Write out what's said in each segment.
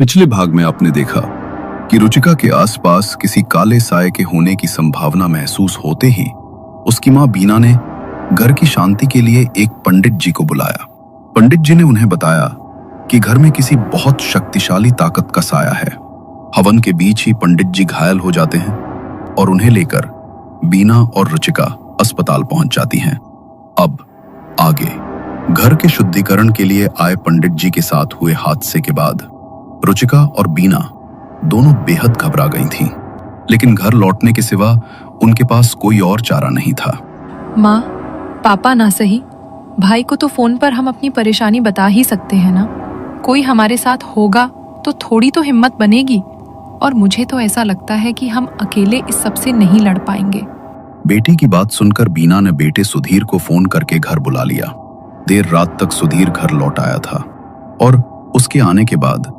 पिछले भाग में आपने देखा कि रुचिका के आसपास किसी काले साए के होने की संभावना महसूस होते ही उसकी मां बीना ने घर की शांति के लिए एक पंडित जी को बुलाया। पंडित जी ने उन्हें बताया कि घर में किसी बहुत शक्तिशाली ताकत का साया है। हवन के बीच ही पंडित जी घायल हो जाते हैं और उन्हें लेकर बीना और रुचिका अस्पताल पहुंच जाती हैं। अब आगे घर के शुद्धिकरण के लिए आए पंडित जी के साथ हुए हादसे के बाद रुचिका और बीना दोनों बेहद घबरा गई थीं, लेकिन घर लौटने के सिवा उनके पास कोई और चारा नहीं था। माँ, पापा ना सही, भाई को तो फोन पर हम अपनी परेशानी बता ही सकते हैं ना। कोई हमारे साथ होगा तो थोड़ी तो हिम्मत बनेगी, और मुझे तो ऐसा लगता है कि हम अकेले इस सब से नहीं लड़ पाएंगे। बेटी की बात सुनकर बीना ने बेटे सुधीर को फोन करके घर बुला लिया। देर रात तक सुधीर घर लौट आया था और उसके आने के बाद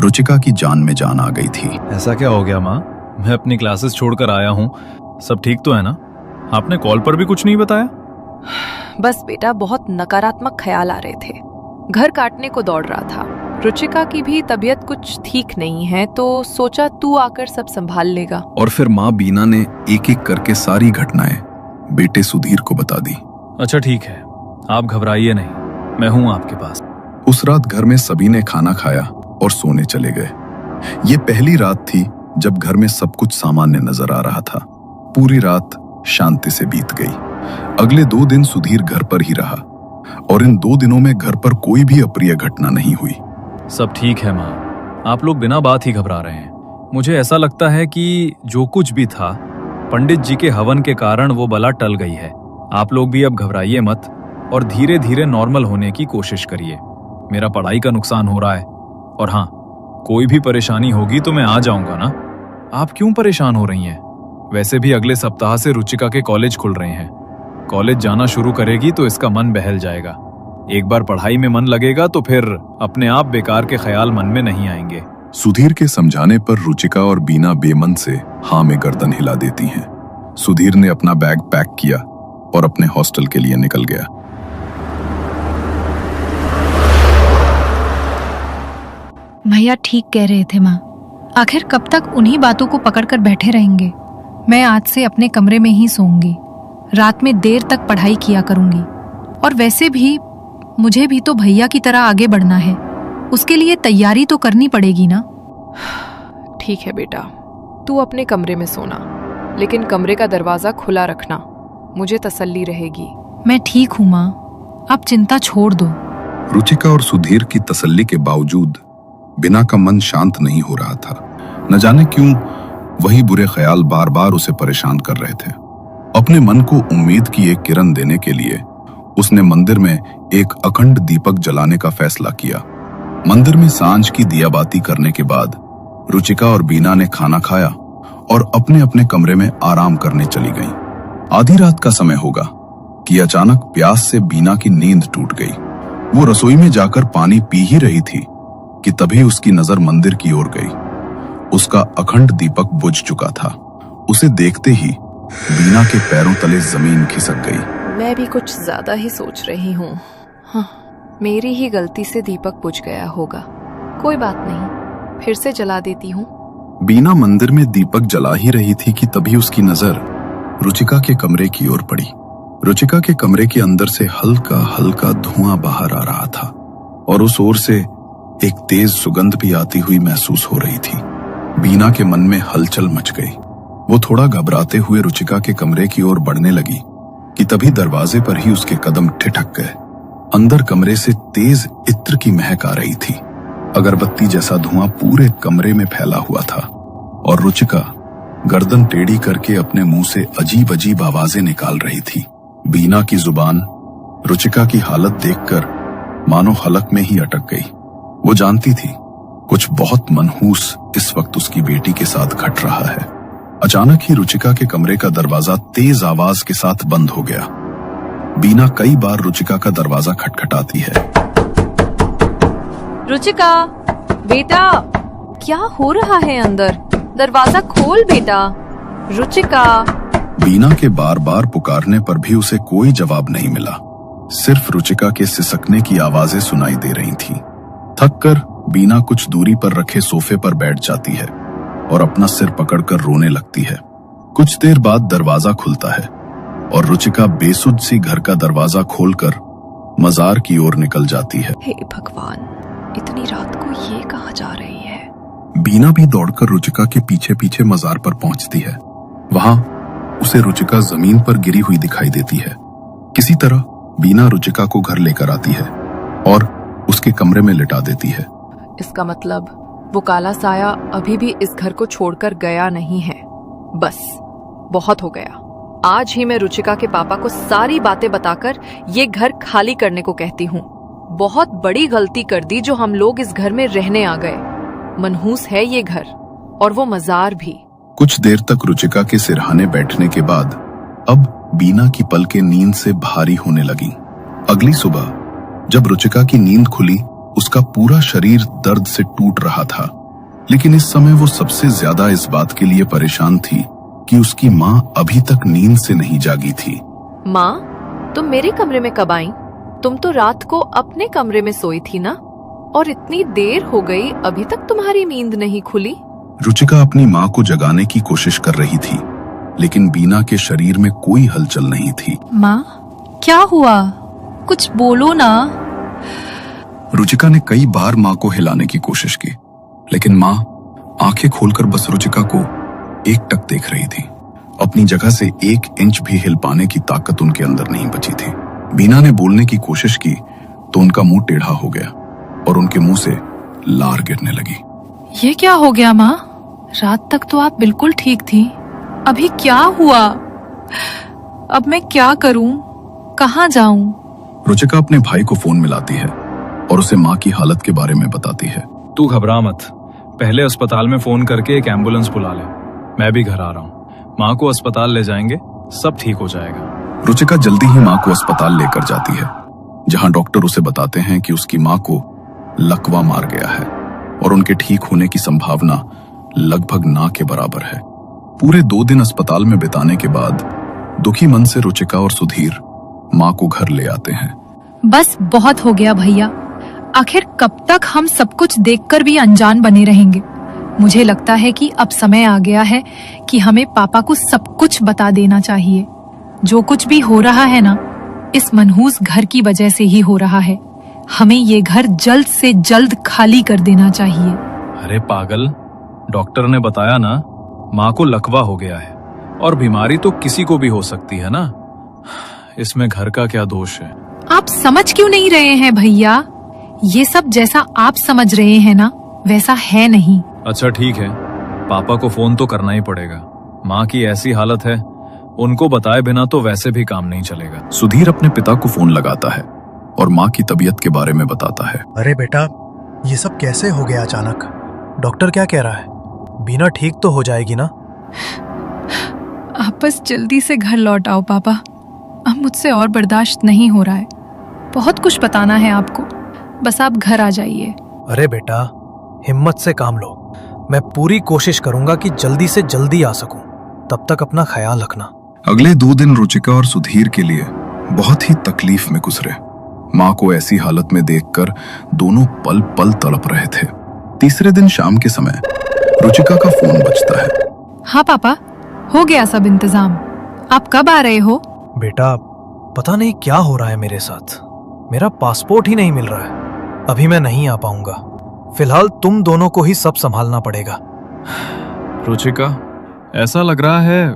रुचिका की जान में जान आ गई थी। ऐसा क्या हो गया माँ? मैं अपनी क्लासेस छोड़कर आया हूँ, सब ठीक तो है ना? आपने कॉल पर भी कुछ नहीं बताया? बस बेटा, बहुत नकारात्मक ख्याल आ रहे थे। घर काटने को दौड़ रहा था। रुचिका की भी तबीयत कुछ ठीक नहीं है, तो सोचा तू आकर सब संभाल लेगा। और फिर माँ बीना ने एक एक करके सारी घटनाएं बेटे सुधीर को बता दी। अच्छा ठीक है, आप घबराइए नहीं, मैं हूँ आपके पास। उस रात घर में सभी ने खाना खाया और सोने चले गए। ये पहली रात थी जब घर में सब कुछ सामान्य नजर आ रहा था। पूरी रात शांति से बीत गई। अगले 2 दिन सुधीर घर पर ही रहा और इन 2 दिनों में घर पर कोई भी अप्रिय घटना नहीं हुई। सब ठीक है माँ, आप लोग बिना बात ही घबरा रहे हैं। मुझे ऐसा लगता है कि जो कुछ भी था पंडित जी के हवन के कारण वो बला टल गई है। आप लोग भी अब घबराइए मत और धीरे धीरे नॉर्मल होने की कोशिश करिए। मेरा पढ़ाई का नुकसान हो रहा है, और हाँ, कोई भी परेशानी होगी तो मैं आ जाऊंगा ना। आप क्यों परेशान हो रही हैं? वैसे भी अगले सप्ताह से रुचिका के कॉलेज खुल रहे हैं। कॉलेज जाना शुरू करेगी तो इसका मन बहल जाएगा। एक बार पढ़ाई में मन लगेगा तो फिर अपने आप बेकार के ख्याल मन में नहीं आएंगे। सुधीर के समझाने पर रुचिका और बीना बेमन से हाँ में गर्दन हिला देती हैं। सुधीर ने अपना बैग पैक किया और अपने हॉस्टल के लिए निकल गया। भैया ठीक कह रहे थे माँ, आखिर कब तक उन्हीं बातों को पकड़कर बैठे रहेंगे। मैं आज से अपने कमरे में ही सोऊंगी, रात में देर तक पढ़ाई किया करूंगी। और वैसे भी मुझे भी तो भैया की तरह आगे बढ़ना है, उसके लिए तैयारी तो करनी पड़ेगी ना। ठीक है बेटा, तू अपने कमरे में सोना, लेकिन कमरे का दरवाजा खुला रखना, मुझे तसल्ली रहेगी। मैं ठीक हूँ माँ, आप चिंता छोड़ दो। रुचिका और सुधीर की तसल्ली के बावजूद बिना का मन शांत नहीं हो रहा था। न जाने क्यों वही बुरे ख्याल बार बार उसे परेशान कर रहे थे। अपने मन को उम्मीद की एक किरण देने के लिए उसने मंदिर में एक अखंड दीपक जलाने का फैसला किया। मंदिर में सांझ की दियाबाती करने के बाद रुचिका और बीना ने खाना खाया और अपने अपने कमरे में आराम करने चली गईं। आधी रात का समय होगा कि अचानक प्यास से बीना की नींद टूट गई। वो रसोई में जाकर पानी पी ही रही थी कि तभी उसकी नजर मंदिर की ओर गई। उसका अखंड दीपक बुझ चुका था। उसे देखते ही बीना के पैरों तले जमीन खिसक गई। मैं भी कुछ ज्यादा ही सोच रही हूँ। हाँ, मेरी ही गलती से दीपक बुझ गया होगा। कोई बात नहीं, फिर से जला देती हूँ। बीना मंदिर में दीपक जला ही रही थी कि तभी उसकी नजर रुचिका के कमरे की ओर पड़ी। रुचिका के कमरे के अंदर से हल्का हल्का धुआं बाहर आ रहा था और उस ओर से एक तेज सुगंध भी आती हुई महसूस हो रही थी। बीना के मन में हलचल मच गई। वो थोड़ा घबराते हुए रुचिका के कमरे की ओर बढ़ने लगी कि तभी दरवाजे पर ही उसके कदम ठिठक गए। अंदर कमरे से तेज इत्र की महक आ रही थी। अगरबत्ती जैसा धुआं पूरे कमरे में फैला हुआ था और रुचिका गर्दन टेढ़ी करके अपने मुंह से अजीब अजीब आवाजें निकाल रही थी। बीना की जुबान रुचिका की हालत देखकर मानो हलक में ही अटक गई। वो जानती थी कुछ बहुत मनहूस इस वक्त उसकी बेटी के साथ घट रहा है। अचानक ही रुचिका के कमरे का दरवाजा तेज आवाज के साथ बंद हो गया। बीना कई बार रुचिका का दरवाजा खटखटाती है। रुचिका, बेटा, क्या हो रहा है अंदर? दरवाजा खोल बेटा। रुचिका। बीना के बार बार पुकारने पर भी उसे कोई जवाब नहीं मिला। सिर्फ रुचिका के सिसकने की आवाजें सुनाई दे रही थीं। थककर बीना कुछ दूरी पर रखे सोफे पर बैठ जाती है और अपना सिर पकड़कर रोने लगती है। कुछ देर बाद दरवाजा खुलता है और रुचिका बेसुध सी घर का दरवाजा खोलकर मजार की ओर निकल जाती है। हे भगवान, इतनी रात को ये कहाँ जा रही है? बीना भी दौड़कर रुचिका के पीछे पीछे मजार पर पहुंचती है। वहां उसे रुचिका जमीन पर गिरी हुई दिखाई देती है। किसी तरह बीना रुचिका को घर लेकर आती है और उसके कमरे में लिटा देती है। इसका मतलब वो काला साया अभी भी इस घर को छोड़कर गया नहीं है। बस बहुत हो गया। आज ही मैं रुचिका के पापा को सारी बातें बताकर ये घर खाली करने को कहती हूँ। बहुत बड़ी गलती कर दी जो हम लोग इस घर में रहने आ गए। मनहूस है ये घर और वो मजार भी। कुछ देर तक रुचिका के सिरहाने बैठने के बाद अब बीना की पलकें नींद से भारी होने लगी। अगली सुबह जब रुचिका की नींद खुली, उसका पूरा शरीर दर्द से टूट रहा था। लेकिन इस समय वो सबसे ज्यादा इस बात के लिए परेशान थी कि उसकी माँ अभी तक नींद से नहीं जागी थी। माँ, तुम मेरे कमरे में कब आई? तुम तो रात को अपने कमरे में सोई थी ना? और इतनी देर हो गई, अभी तक तुम्हारी नींद नहीं खुली? रुचिका अपनी माँ को जगाने की कोशिश कर रही थी, लेकिन बीना के शरीर में कोई हलचल नहीं थी। माँ, क्या हुआ? कुछ बोलो ना। रुचिका ने कई बार माँ को हिलाने की कोशिश की, लेकिन माँ आंखें खोलकर बस रुचिका को एकटक देख रही थी। अपनी जगह से 1 इंच भी हिल पाने की ताकत उनके अंदर नहीं बची थी। बीना ने बोलने की कोशिश की तो उनका मुंह टेढ़ा हो गया और उनके मुंह से लार गिरने लगी। ये क्या हो गया माँ? रात तक तो आप बिल्कुल ठीक थी, अभी क्या हुआ? अब मैं क्या करूं? कहाँ जाऊं? रुचिका अपने भाई को फोन मिलाती है और उसे माँ की हालत के बारे में बताती है। तू घबरा मत, पहले अस्पताल में फोन करके एक एम्बुलेंस बुला ले। मैं भी घर आ रहा हूँ, माँ को अस्पताल ले जाएंगे, सब ठीक हो जाएगा। रुचिका जल्दी ही माँ को अस्पताल लेकर जाती है, जहाँ डॉक्टर उसे बताते हैं कि उसकी माँ को लकवा मार गया है और उनके ठीक होने की संभावना लगभग ना के बराबर है। पूरे 2 दिन अस्पताल में बिताने के बाद दुखी मन से रुचिका और सुधीर माँ को घर ले आते हैं। बस बहुत हो गया भैया, आखिर कब तक हम सब कुछ देखकर भी अनजान बने रहेंगे? मुझे लगता है कि अब समय आ गया है कि हमें पापा को सब कुछ बता देना चाहिए। जो कुछ भी हो रहा है ना, इस मनहूस घर की वजह से ही हो रहा है। हमें ये घर जल्द से जल्द खाली कर देना चाहिए। अरे पागल, डॉक्टर ने बताया ना, माँ को लकवा हो गया है और बीमारी तो किसी को भी हो सकती है ना, इसमें घर का क्या दोष है? आप समझ क्यों नहीं रहे हैं भैया? ये सब जैसा आप समझ रहे हैं ना, वैसा है नहीं। अच्छा ठीक है, पापा को फोन तो करना ही पड़ेगा। माँ की ऐसी हालत है, उनको बताए बिना तो वैसे भी काम नहीं चलेगा। सुधीर अपने पिता को फोन लगाता है और माँ की तबीयत के बारे में बताता है। अरे बेटा, ये सब कैसे हो गया अचानक? डॉक्टर क्या कह रहा है? बीना ठीक तो हो जाएगी ना? आप बस जल्दी से घर लौट आओ पापा, अब मुझसे और बर्दाश्त नहीं हो रहा है। बहुत कुछ बताना है आपको, बस आप घर आ जाइए। अरे बेटा, हिम्मत से काम लो। मैं पूरी कोशिश करूंगा कि जल्दी से जल्दी आ सकूं। तब तक अपना ख्याल रखना। अगले 2 दिन रुचिका और सुधीर के लिए बहुत ही तकलीफ में गुजरे। माँ को ऐसी हालत में देखकर दोनों पल पल तड़प रहे थे। तीसरे दिन शाम के समय रुचिका का फोन बजता है। हाँ पापा, हो गया सब इंतजाम। आप कब आ रहे हो? बेटा, पता नहीं क्या हो रहा है मेरे साथ। मेरा पासपोर्ट ही नहीं मिल रहा है। अभी मैं नहीं आ पाऊंगा। फिलहाल तुम दोनों को ही सब संभालना पड़ेगा। रुचिका, ऐसा लग रहा है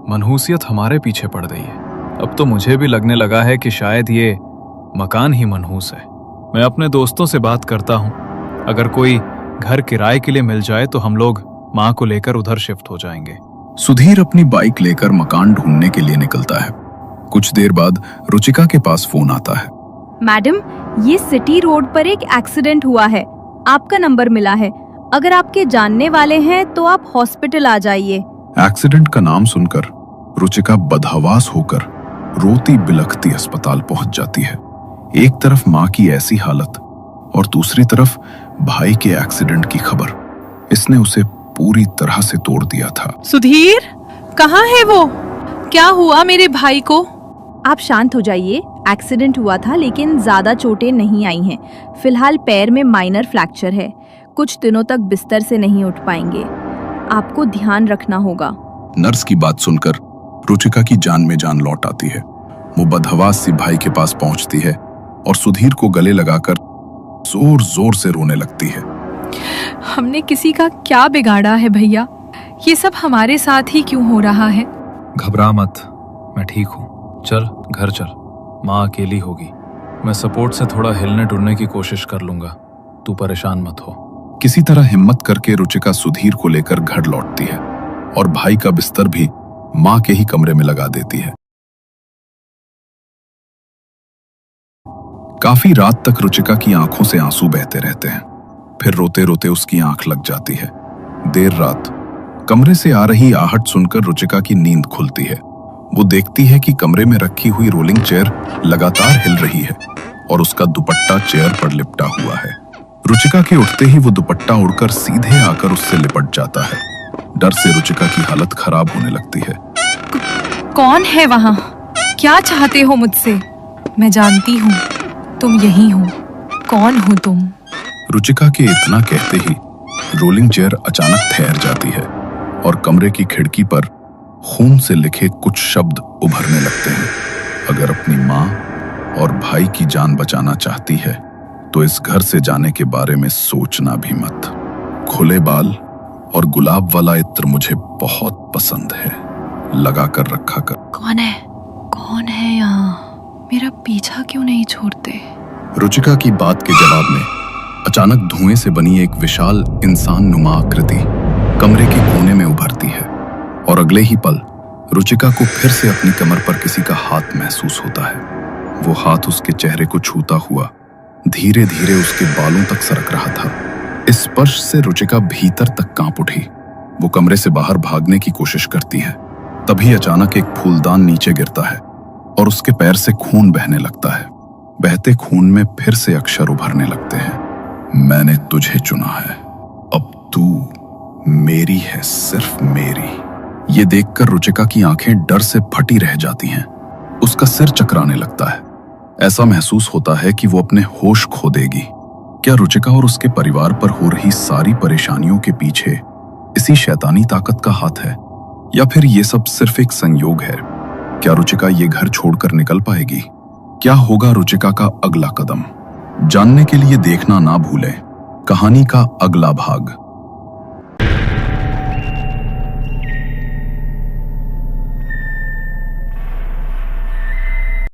मनहूसियत हमारे पीछे पड़ गई है। अब तो मुझे भी लगने लगा है कि शायद ये मकान ही मनहूस है। मैं अपने दोस्तों से बात करता हूँ, अगर कोई घर किराए के लिए मिल जाए तो हम लोग माँ को लेकर उधर शिफ्ट हो जाएंगे। सुधीर अपनी बाइक लेकर मकान ढूंढने के लिए निकलता है। कुछ देर बाद रुचिका के पास फोन आता है। मैडम, ये सिटी रोड पर एक एक्सीडेंट हुआ है, आपका नंबर मिला है। अगर आपके जानने वाले हैं तो आप हॉस्पिटल आ जाइए। एक्सीडेंट का नाम सुनकर रुचिका बदहवास होकर रोती बिलखती अस्पताल पहुंच जाती है। एक तरफ माँ की ऐसी हालत और दूसरी तरफ भाई के एक्सीडेंट की खबर, इसने उसे पूरी तरह से तोड़ दिया था। सुधीर, कहाँ है वो? क्या हुआ मेरे भाई को? आप शांत हो जाइए, एक्सीडेंट हुआ था लेकिन ज्यादा चोटें नहीं आई हैं। फिलहाल पैर में माइनर फ्रैक्चर है, कुछ दिनों तक बिस्तर से नहीं उठ पाएंगे। आपको ध्यान रखना होगा। नर्स की बात सुनकर रुचिका की जान में जान लौट आती है। वो बदहवास सी भाई के पास पहुंचती है और सुधीर को गले लगाकर जोर जोर से रोने लगती है। हमने किसी का क्या बिगाड़ा है भैया? ये सब हमारे साथ ही क्यों हो रहा है? घबरा मत, मैं ठीक हूँ। चल घर चल, माँ अकेली होगी। मैं सपोर्ट से थोड़ा हिलने डुलने की कोशिश कर लूंगा, तू परेशान मत हो। किसी तरह हिम्मत करके रुचिका सुधीर को लेकर घर लौटती है और भाई का बिस्तर भी माँ के ही कमरे में लगा देती है। काफी रात तक रुचिका की आंखों से आंसू बहते रहते हैं। फिर रोते रोते उसकी आंख लग जाती है। देर रात कमरे से आ रही आहट सुनकर रुचिका की नींद खुलती है। वो देखती है कि कमरे में रखी हुई रोलिंग चेयर लगातार हिल रही है और उसका दुपट्टा चेयर पर लिपटा हुआ है। रुचिका के उठते ही वो दुपट्टा उड़कर सीधे आकर उससे लिपट जाता है। डर से रुचिका की हालत खराब होने लगती है। कौन है वहां? क्या चाहते हो मुझसे? मैं जानती हूँ तुम यही हो। कौन हो तुम? रुचिका के इतना कहते ही रोलिंग चेयर अचानक ठहर जाती है और कमरे की खिड़की पर खून से लिखे कुछ शब्द उभरने लगते हैं। अगर अपनी माँ और भाई की जान बचाना चाहती है तो इस घर से जाने के बारे में सोचना भी मत। खुले बाल और गुलाब वाला इत्र मुझे बहुत पसंद है, लगा कर रखा कर। कौन है? कौन है यहाँ? मेरा पीछा क्यों नहीं छोड़ते? रुचिका की बात के जवाब में अचानक धुएं से बनी एक विशाल इंसान नुमा आकृति कमरे के कोने में उभरती है और अगले ही पल रुचिका को फिर से अपनी कमर पर किसी का हाथ महसूस होता है। वो हाथ उसके चेहरे को छूता हुआ धीरे धीरे उसके बालों तक सरक रहा था। इस स्पर्श से रुचिका भीतर तक कांप उठी। वो कमरे से बाहर भागने की कोशिश करती है। तभी अचानक एक फूलदान नीचे गिरता है और उसके पैर से खून बहने लगता है। बहते खून में फिर से अक्षर उभरने लगते हैं। मैंने तुझे चुना है, अब तू मेरी है, सिर्फ मेरी। ये देखकर रुचिका की आंखें डर से फटी रह जाती हैं। उसका सिर चकराने लगता है। ऐसा महसूस होता है कि वो अपने होश खो देगी। क्या रुचिका और उसके परिवार पर हो रही सारी परेशानियों के पीछे इसी शैतानी ताकत का हाथ है, या फिर ये सब सिर्फ एक संयोग है? क्या रुचिका ये घर छोड़कर निकल पाएगी? क्या होगा रुचिका का अगला कदम? जानने के लिए देखना ना भूलें कहानी का अगला भाग।